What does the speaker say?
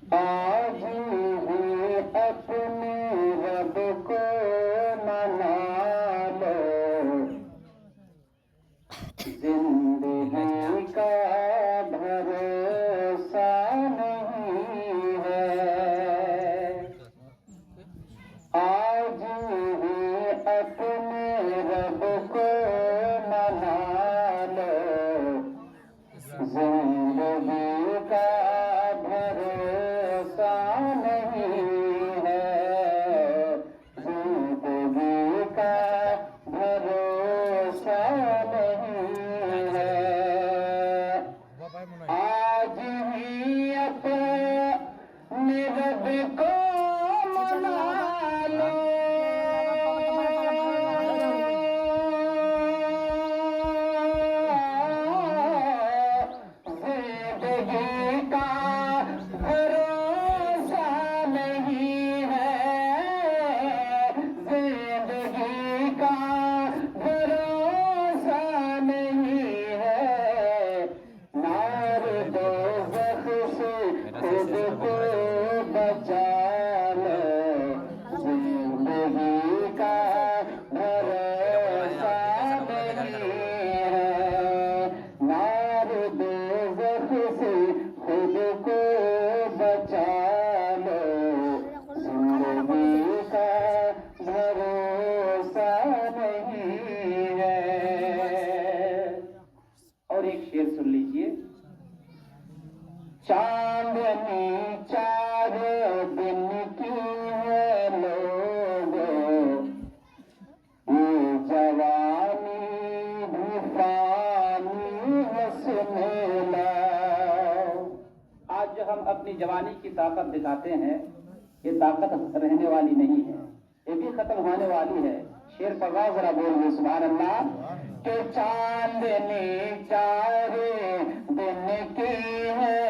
आज ही अपने रब को मना लो, जिंदगी का भरोसा नहीं है। आज ही अपने रब को मना लो, जिंदगी का भरोसा नहीं है, जिंदगी का भरोसा नहीं है। आज ही अपने रब को मना लो, जिंदगी का भरोसा नहीं है, जिंदगी का भरोसा नहीं है। नार दोज़ख से खुद को बचा लो, जिंदगी का भरोसा नहीं है। नार दोज़ख से खुद को बचा लो, जिंदगी का भरोसा नहीं है। और एक शेर सुन लीजिए। चांदनी चार दिन की है लोगों, ये जवानी भी फानी हंसने लो। आज जो हम अपनी जवानी की ताकत दिखाते हैं, ये ताकत रहने वाली नहीं है, ये भी खत्म होने वाली है। शेर पढ़ रहा जरा बोलिए सुभान अल्लाह। के चांदनी चार दिन की है